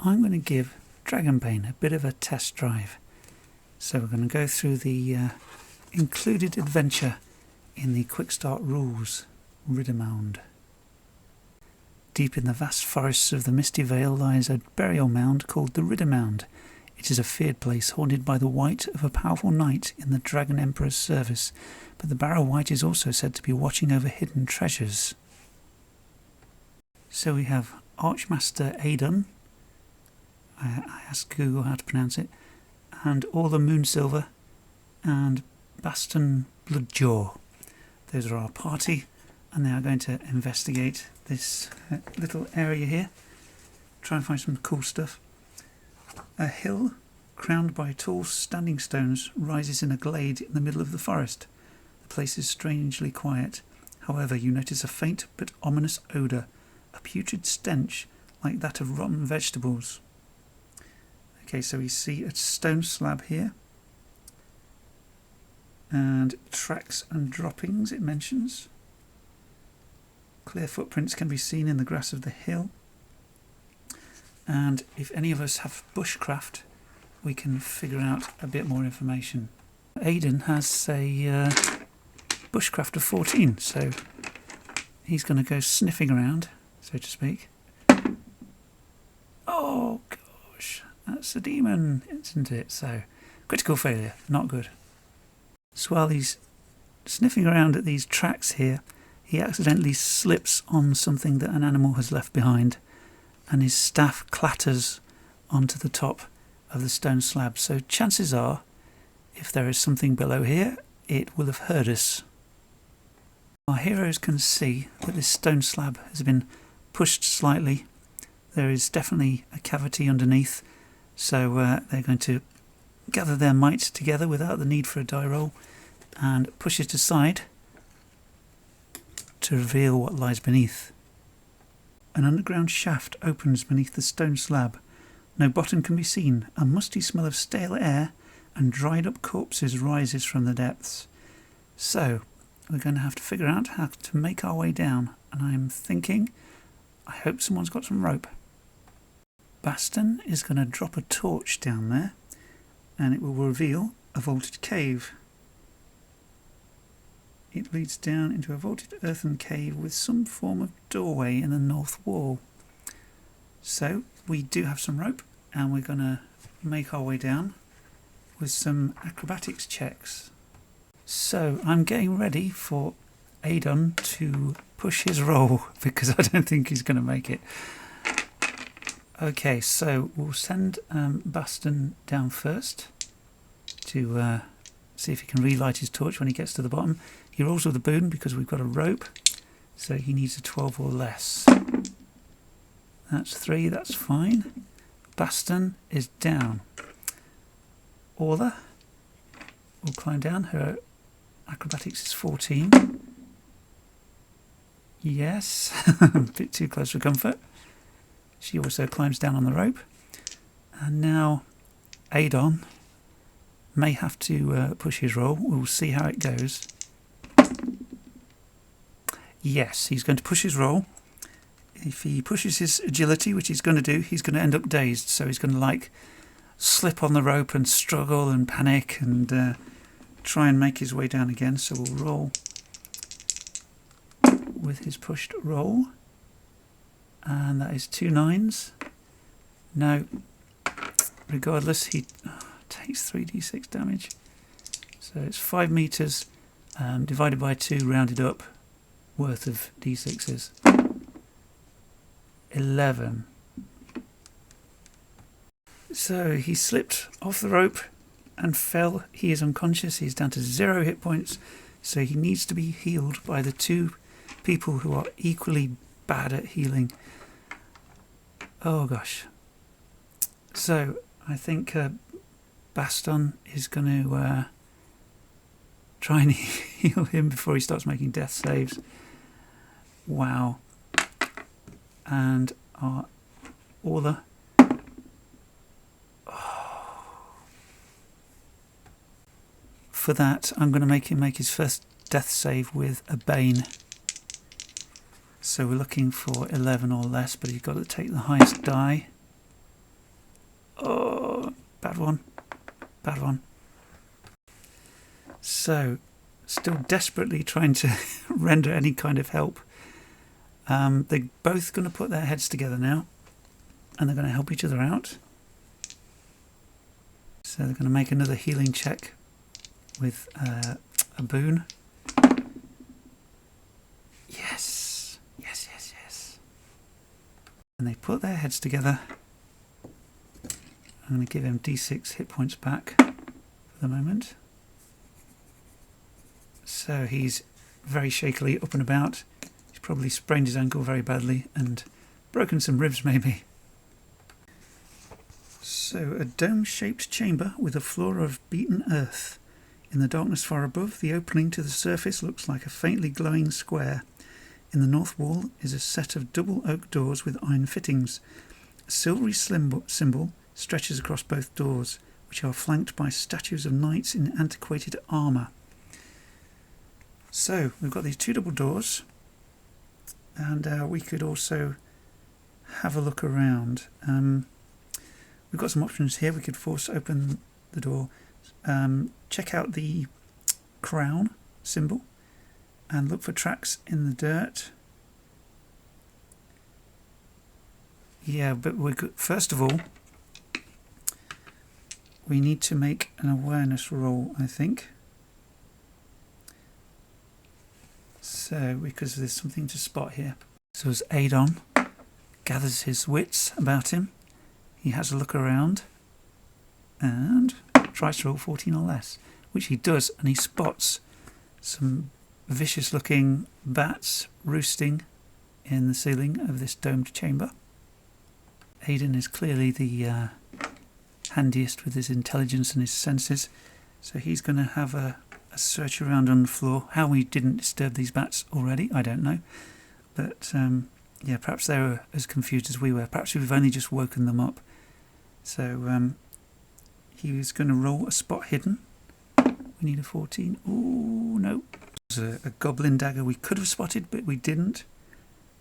I'm going to give Dragonbane a bit of a test drive. So we're going to go through the included adventure in the Quickstart Rules, Riddermound. Deep in the vast forests of the Misty Vale lies a burial mound called the Riddermound. It is a feared place haunted by the wight of a powerful knight in the Dragon Emperor's service, but the Barrow Wight is also said to be watching over hidden treasures. So we have Archmaster Adon, I asked Google how to pronounce it, and Orla Moonsilver, and Baston Bloodjaw. Those are our party, and they are going to investigate this little area here, try and find some cool stuff. A hill, crowned by tall standing stones, rises in a glade in the middle of the forest. The place is strangely quiet. However, you notice a faint but ominous odour, a putrid stench like that of rotten vegetables. Okay, so we see a stone slab here, and tracks and droppings it mentions. Clear footprints can be seen in the grass of the hill. And if any of us have bushcraft, we can figure out a bit more information. Aidan has a bushcraft of 14, so he's going to go sniffing around, so to speak. Oh gosh, that's a demon, isn't it? So, critical failure, not good. So while he's sniffing around at these tracks here, he accidentally slips on something that an animal has left behind, and his staff clatters onto the top of the stone slab. So chances are, if there is something below here, it will have heard us. Our heroes can see that this stone slab has been pushed slightly. There is definitely a cavity underneath, so they're going to gather their might together without the need for a die roll and push it aside to reveal what lies beneath. An underground shaft opens beneath the stone slab. No bottom can be seen. A musty smell of stale air and dried up corpses rises from the depths. So, we're going to have to figure out how to make our way down, and I'm thinking, I hope someone's got some rope. Baston is going to drop a torch down there, and it will reveal a vaulted cave. It leads down into a vaulted earthen cave with some form of doorway in the north wall. So we do have some rope, and we're going to make our way down with some acrobatics checks. So I'm getting ready for Adon to push his roll because I don't think he's going to make it. Okay, so we'll send Baston down first to see if he can relight his torch when he gets to the bottom. He rolls with a boon because we've got a rope, so he needs a 12 or less. That's 3, that's fine. Baston is down. Orla will climb down. Her acrobatics is 14. Yes, a bit too close for comfort. She also climbs down on the rope. And now Adon may have to push his roll. We'll see how it goes. Yes, he's going to push his roll. If he pushes his agility, which he's going to do, he's going to end up dazed. So he's going to like slip on the rope and struggle and panic and try and make his way down again. So we'll roll with his pushed roll. And that is 2 9s. No, regardless, he takes 3d6 damage. So it's 5 metres divided by 2, rounded up, worth of d6s. 11. So he slipped off the rope and fell. He is unconscious. He's down to 0 hit points. So he needs to be healed by the 2 people who are equally bad at healing. Oh gosh. So I think Baston is going to try and heal him before he starts making death saves. Wow. And our Orla. Oh. For that, I'm going to make him make his first death save with a Bane. So we're looking for 11 or less, but you've got to take the highest die. Oh, bad one. Bad one. So, still desperately trying to render any kind of help. They're both going to put their heads together now, and they're going to help each other out. So they're going to make another healing check with a boon. Yes, yes, yes, yes. And they put their heads together. I'm going to give him D6 hit points back for the moment. So he's very shakily up and about. He's probably sprained his ankle very badly and broken some ribs maybe. So a dome-shaped chamber with a floor of beaten earth. In the darkness far above, the opening to the surface looks like a faintly glowing square. In the north wall is a set of double oak doors with iron fittings. A silvery symbol stretches across both doors, which are flanked by statues of knights in antiquated armour. So, we've got these two double doors, and we could also have a look around. We've got some options here. We could force open the door, check out the crown symbol, and look for tracks in the dirt. Yeah, but we could, first of all, we need to make an awareness roll, I think. So, because there's something to spot here. So as Adon gathers his wits about him, he has a look around and tries to roll 14 or less, which he does, and he spots some vicious looking bats roosting in the ceiling of this domed chamber. Aidan is clearly the handiest with his intelligence and his senses, so he's going to have a search around on the floor. How we didn't disturb these bats already, I don't know, but yeah, perhaps they were as confused as we were. Perhaps we've only just woken them up. So he was going to roll a spot hidden. We need a 14. Ooh, no. There's a goblin dagger we could have spotted, but we didn't.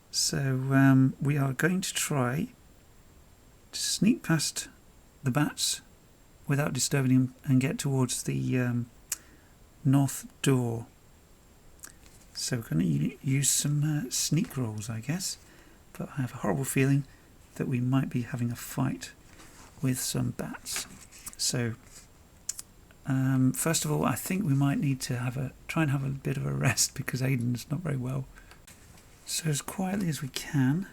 So we are going to try to sneak past the bats without disturbing him and get towards the north door. So we're going to use some sneak rolls, I guess. But I have a horrible feeling that we might be having a fight with some bats. So first of all, I think we might need to try and have a bit of a rest because Aidan's not very well. So as quietly as we can,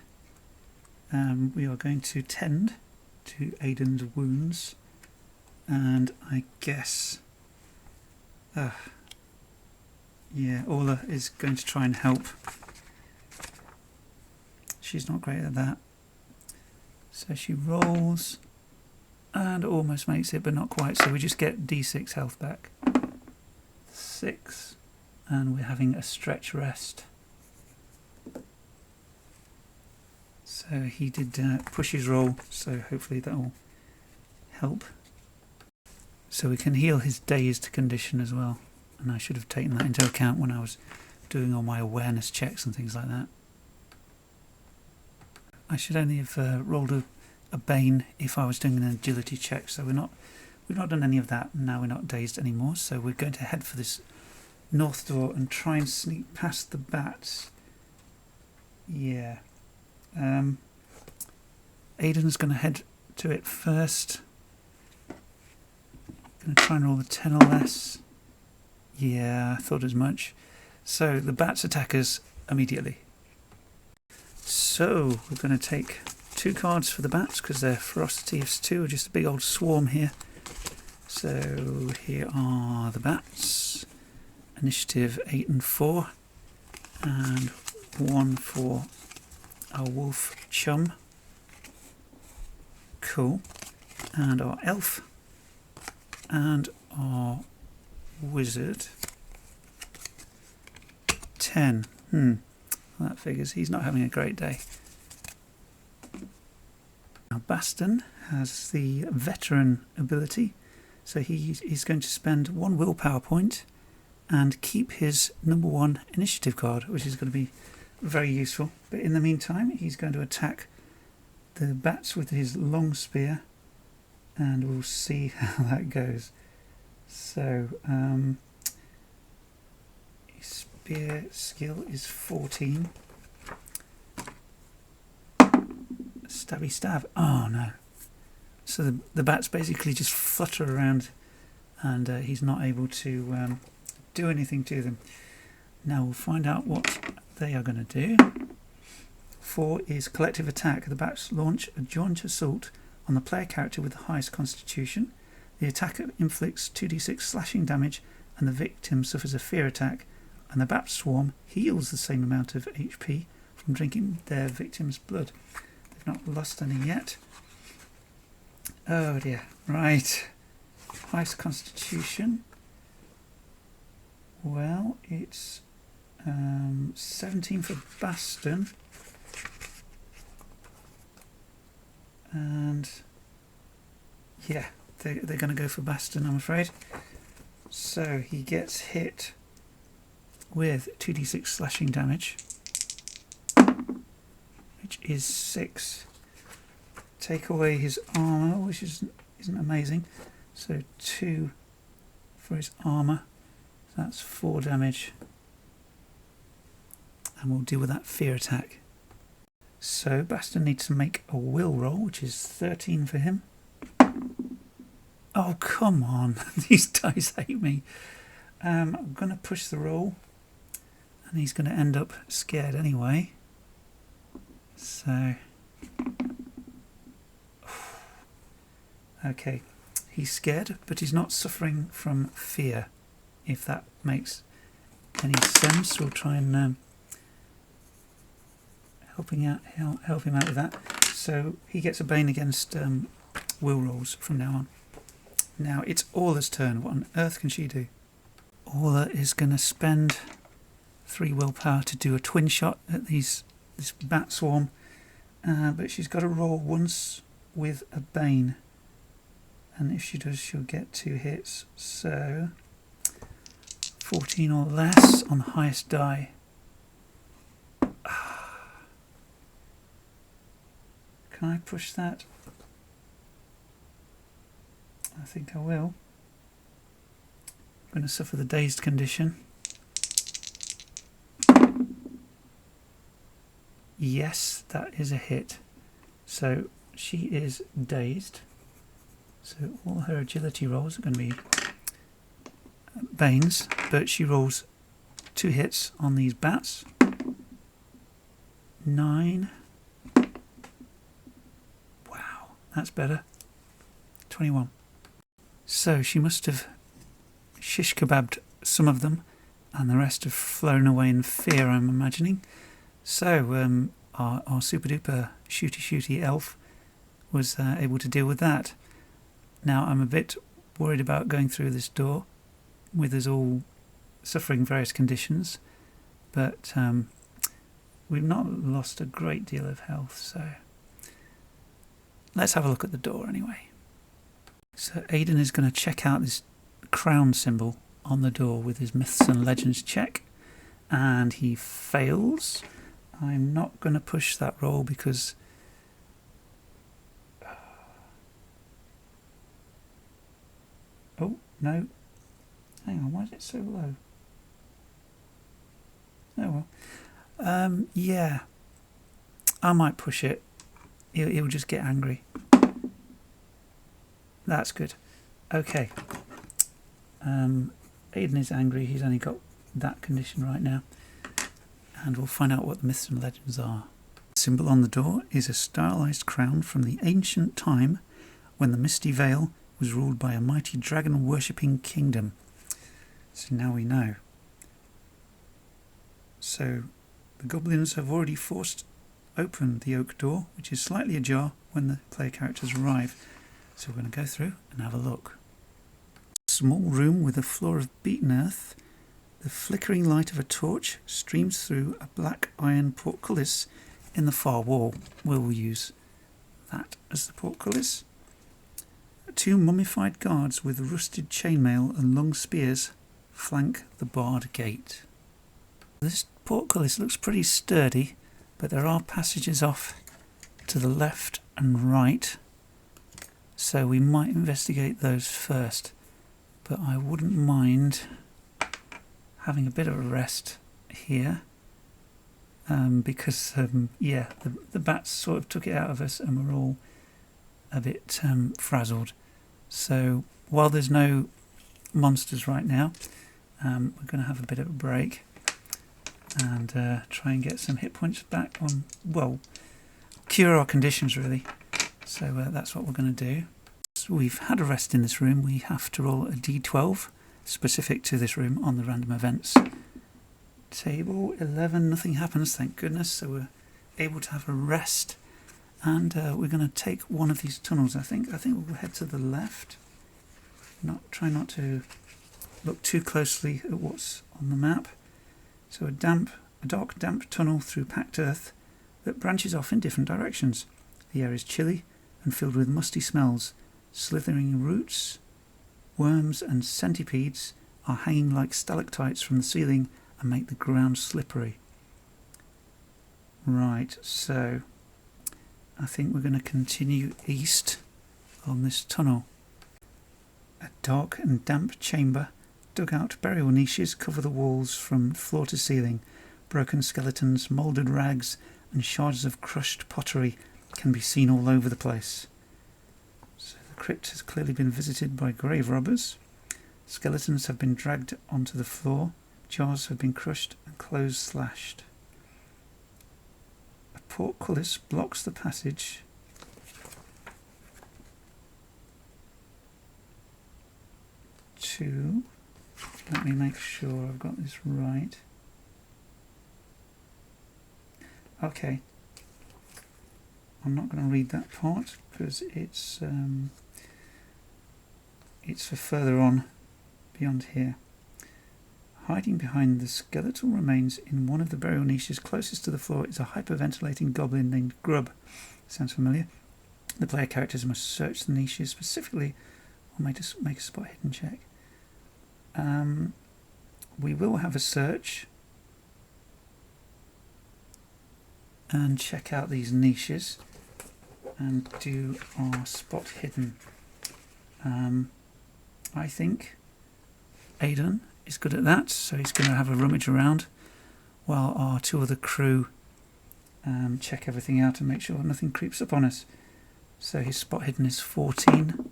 we are going to tend to Aidan's wounds, and I guess yeah, Orla is going to try and help. She's not great at that. So she rolls and almost makes it, but not quite. So we just get D6 health back. 6. And we're having a stretch rest. So he did push his roll, so hopefully that will help. So we can heal his dazed condition as well. And I should have taken that into account when I was doing all my awareness checks and things like that. I should only have rolled a Bane if I was doing an agility check, so we've not done any of that, and now we're not dazed anymore, so we're going to head for this north door and try and sneak past the bats. Yeah. Aidan's going to head to it first. Going to try and roll a 10 or less. Yeah, I thought as much. So the bats attack us immediately. So we're going to take 2 cards for the bats because their ferocity is 2, just a big old swarm here. So here are the bats. Initiative 8 and 4, and 1 for our wolf chum. Cool. And our elf. And our wizard. 10. Well, that figures he's not having a great day. Now Baston has the veteran ability, so he's going to spend 1 willpower point and keep his number 1 initiative card, which is going to be very useful. But in the meantime, he's going to attack the bats with his long spear and we'll see how that goes. So his spear skill is 14. Stabby stab. Oh no. So the bats basically just flutter around, and he's not able to do anything to them. Now we'll find out what they are going to do. 4 is collective attack. The bats launch a joint assault on the player character with the highest constitution. The attacker inflicts 2d6 slashing damage and the victim suffers a fear attack, and the bat swarm heals the same amount of HP from drinking their victim's blood. They've not lost any yet. Oh dear. Right. Highest constitution. Well, it's 17 for Baston. And yeah, they're going to go for Baston, I'm afraid. So he gets hit with 2d6 slashing damage, which is 6. Take away his armour, which isn't amazing. So 2 for his armour. So that's 4 damage. And we'll deal with that fear attack. So Baston needs to make a will roll, which is 13 for him. Oh, come on. These dice hate me. I'm going to push the roll, and he's going to end up scared anyway. So, okay, he's scared, but he's not suffering from fear, if that makes any sense. We'll try and help him out with that. So he gets a Bane against will rolls from now on. Now it's Orla's turn. What on earth can she do? Orla is going to spend 3 willpower to do a twin shot at this bat swarm, but she's got to roll once with a Bane, and if she does, she'll get 2 hits. So 14 or less on the highest die. Can I push that? I think I will. I'm going to suffer the dazed condition. Yes, that is a hit. So she is dazed. So all her agility rolls are going to be Banes, but she rolls 2 hits on these bats. 9. Wow, that's better. 21. So she must have shish kebabbed some of them, and the rest have flown away in fear, I'm imagining. So our super duper shooty elf was able to deal with that. Now I'm a bit worried about going through this door with us all suffering various conditions, but we've not lost a great deal of health, so let's have a look at the door anyway. So Aidan is going to check out this crown symbol on the door with his Myths and Legends check, and he fails. I'm not going to push that roll because oh no, hang on, why is it so low? Oh well, yeah, I might push it. He'll just get angry. That's good. Okay. Aidan is angry. He's only got that condition right now. And we'll find out what the Myths and Legends are. The symbol on the door is a stylized crown from the ancient time when the Misty Vale was ruled by a mighty dragon-worshipping kingdom. So now we know. So the goblins have already forced open the oak door, which is slightly ajar when the player characters arrive. So we're going to go through and have a look. Small room with a floor of beaten earth. The flickering light of a torch streams through a black iron portcullis in the far wall. We'll use that as the portcullis. 2 mummified guards with rusted chainmail and long spears flank the barred gate. This portcullis looks pretty sturdy, but there are passages off to the left and right. so we might investigate those first. But I wouldn't mind having a bit of a rest here, because yeah, the bats sort of took it out of us and we're all a bit frazzled. So while there's no monsters right now, we're going to have a bit of a break and try and get some hit points back on, well, cure our conditions really. So that's what we're going to do. So we've had a rest in this room. We have to roll a d12 specific to this room on the random events table. 11, nothing happens, thank goodness. So we're able to have a rest, and we're going to take one of these tunnels. I think we'll head to the left. Try not to look too closely at what's on the map. So a dark, damp tunnel through packed earth that branches off in different directions. The air is chilly and filled with musty smells. Slithering roots, worms and centipedes are hanging like stalactites from the ceiling and make the ground slippery. Right, so I think we're going to continue east on this tunnel. A dark and damp chamber. Dug-out burial niches cover the walls from floor to ceiling. Broken skeletons, mouldered rags and shards of crushed pottery can be seen all over the place. So the crypt has clearly been visited by grave robbers. Skeletons have been dragged onto the floor. Jars have been crushed and clothes slashed. A portcullis blocks the passage to... Let me make sure I've got this right. Okay. I'm not going to read that part because it's for further on beyond here. Hiding behind the skeletal remains in one of the burial niches closest to the floor is a hyperventilating goblin named Grub. Sounds familiar. The player characters must search the niches specifically or make a spot hidden check. We will have a search and check out these niches and do our spot hidden. I think Aidan is good at that, so he's going to have a rummage around while our two other crew check everything out and make sure nothing creeps up on us. So his spot hidden is 14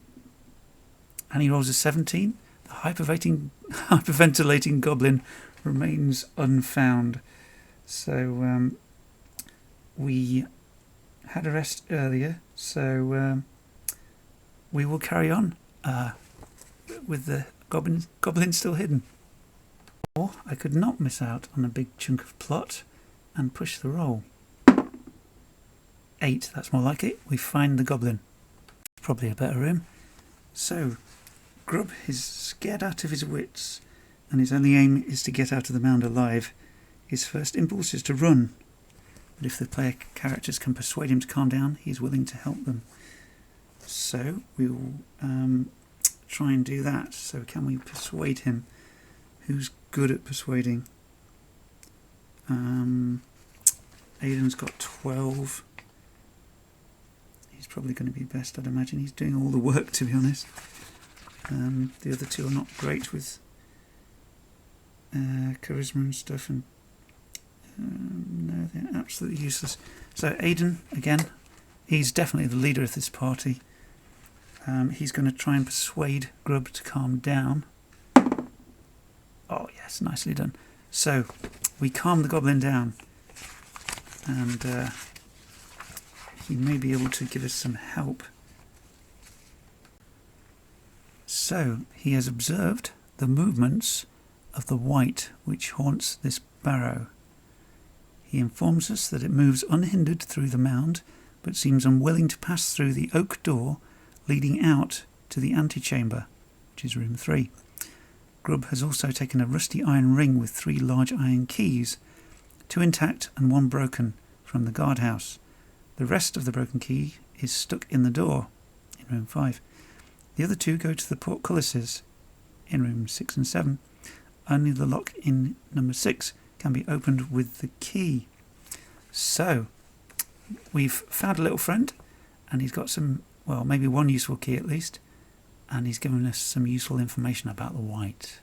and he rolls a 17. The hyperventilating goblin remains unfound. So we had a rest earlier, so we will carry on with the goblin still hidden. Or I could not miss out on a big chunk of plot and push the roll. 8, that's more like it. We find the goblin. Probably a better room. So Grub is scared out of his wits, and his only aim is to get out of the mound alive. His first impulse is to run, but if the player characters can persuade him to calm down, he is willing to help them. So we will try and do that. So can we persuade him? Who's good at persuading? Aidan's got 12. He's probably going to be best, I'd imagine. He's doing all the work, to be honest. The other two are not great with charisma and stuff, and no, they're absolutely useless. So Aidan, again, he's definitely the leader of this party. He's going to try and persuade Grub to calm down. Oh yes, nicely done. So we calm the goblin down, and he may be able to give us some help. So he has observed the movements of the wight which haunts this barrow. He informs us that it moves unhindered through the mound, but seems unwilling to pass through the oak door leading out to the antechamber, which is room 3. Grub has also taken a rusty iron ring with 3 large iron keys, 2 intact and 1 broken, from the guardhouse. The rest of the broken key is stuck in the door in room 5. The other 2 go to the portcullises in rooms 6 and 7. Only the lock in number 6 can be opened with the key. So we've found a little friend, and he's got some well, maybe one useful key at least. And he's given us some useful information about the white.